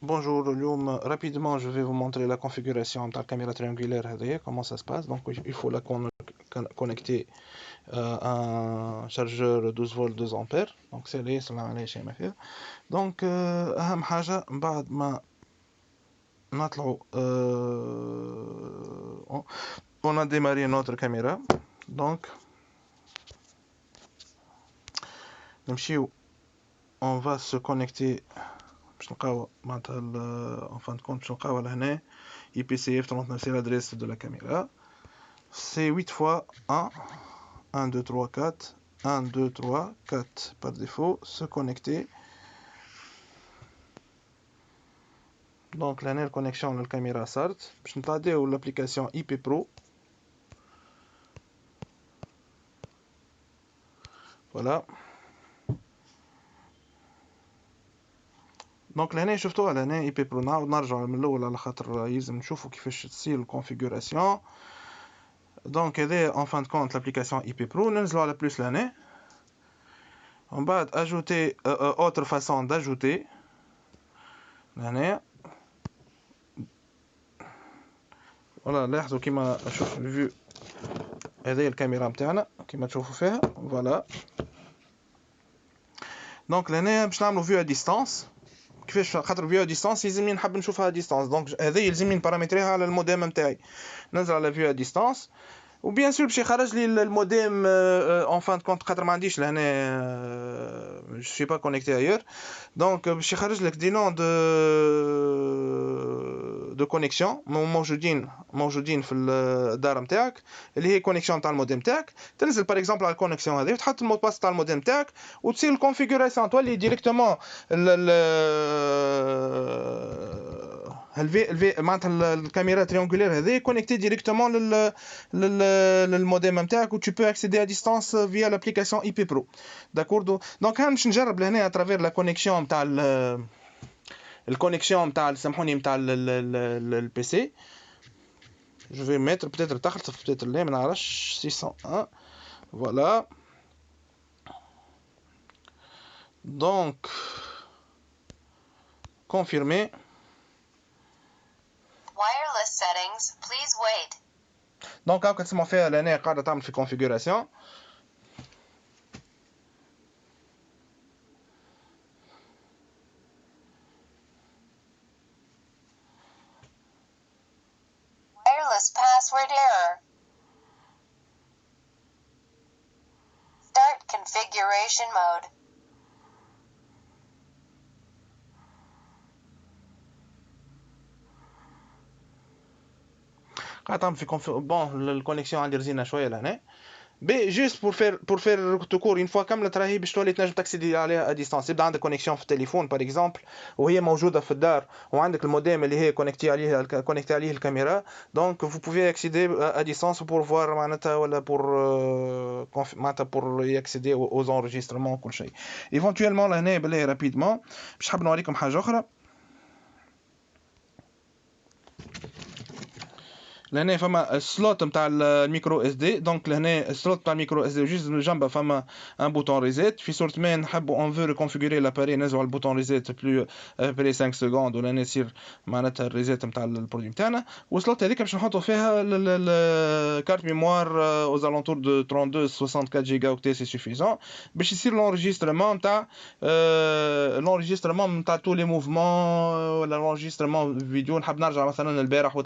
Bonjour, rapidement je vais vous montrer la configuration de la caméra triangulaire, comment ça se passe. Donc il faut la connecter à un chargeur 12 volts 2 ampères. Donc c'est les chez ma fille. Donc أهم حاجة بعد ما نطلعوا on a démarré notre caméra. Donc نمشيو on va se connecter باش نلقاو معناتها en fin de compte باش نلقاو لهنا IPCF 39, c'est l'adresse de la caméra. C'est 8 fois 1, 1, 2, 3, 4, 1, 2, 3, 4 par défaut, se connecter. Donc la connexion de la caméra SART. Je vais l'application IP Pro. Voilà. Donc là, شفتوها لهنا IP Pro. نرجع من الأول على خاطر يلزم نشوفوا كيفاش تصير الconfiguration. Donc en fin de compte l'application IP Pro. ننزلوا على plus لهنا. On va ajouter autre façon d'ajouter. لهنا. فوالا لاحظوا كيما نشوف الفيو هذه الكاميرا نتاعنا كيما تشوفوا فيها فوالا. دونك لهنا باش نعملوا فيو ا ديستانس. كيفاش خاطر فيو ا ديستانس يلزمني نحب نشوفها ا ديستانس. دونك هذه يلزمني نبارامتريها على الموديم نتاعي. ننزل على فيو ا ديستانس وبيان سور باش يخرج لي الموديم اون فان كونت خاطر ما عنديش لهنا جو سوي با كونيكتي ايور. دونك باش يخرج لك دي نون دو كونيكسيون موجودين في الدار نتاعك اللي هي كونيكسيون تاع الموديم تاعك. تنزل باغ اكزومبل على الكونيكسيون هذه وتحط المود باس تاع الموديم تاعك وتصير الكونفيغوراسيون تولي ديريكتومون معناتها الكاميرا تريونغولير هذه كونيكتي ديريكتومون للموديم نتاعك و tu peux accéder à distance via l'application IP Pro. D'accord. Donc باش نجرب لهنا à travers la connexion نتاع الكونيكسيون نتاع سامحوني نتاع البي سي. Je vais mettre peut-être تخلص peut-être لا ما نعرفش 601. Voilà. Donc confirmer. Wireless settings, please wait. Donc هاكا تسمعوا فيها لهنا قاعدة تعمل في configuration. Wireless password error. Start configuration mode. قاعدة تعمل في بون الكونيكسيون عندي رزينة شوية لهنا. بي جوست بور فير توكور اون فوا كامله راهي باش تولي تنجم تاكسيدي عليها ا ديستانس. يبدا عندك كونيكسيون في التليفون باغ اكزومبل وهي موجوده في الدار وعندك الموديم اللي هي كونيكتي عليه الكاميرا. دونك فو بوفي اكسيدي ا ديستانس بور فوار معناتها ولا بور معناتها بور ياكسيدي اوز انريجسترمون كل شيء. ايفونتويلمون لهنا بالله رابيدمون باش حاب نوريكم حاجه اخرى. لهنا فما السلوت نتاع الميكرو اس دي. دونك لهنا السلوت نتاع الميكرو اس دي جوست جنبه فما ان بوتون ريزيت في صورت ما نحبوا اون فو ريكونفيغوري لاباري نزعوا البوتون ريزيت بلو ابري 5 سكوند ولا يصير معناتها الريزيت نتاع البرودوي نتاعنا. والسلوت هذيك باش نحطوا فيها الكارت ميموار aux alentours de 32 64 جيجا اوكتي سي سوفيزون باش يصير لونجسترمون نتاع لونجسترمون نتاع تو لي موفمون ولا لونجسترمون فيديو. نحب نرجع مثلا البارح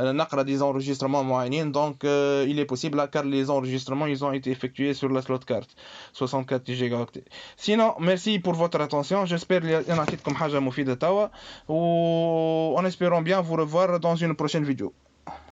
نقرا des enregistrements معينين. Donc il est possible car les enregistrements ils ont été effectués sur la slot card 64 gigaoctets. Sinon merci pour votre attention. J'espère ان عطيتكم حاجه مفيده توا و en espérant bien vous revoir dans une prochaine vidéo.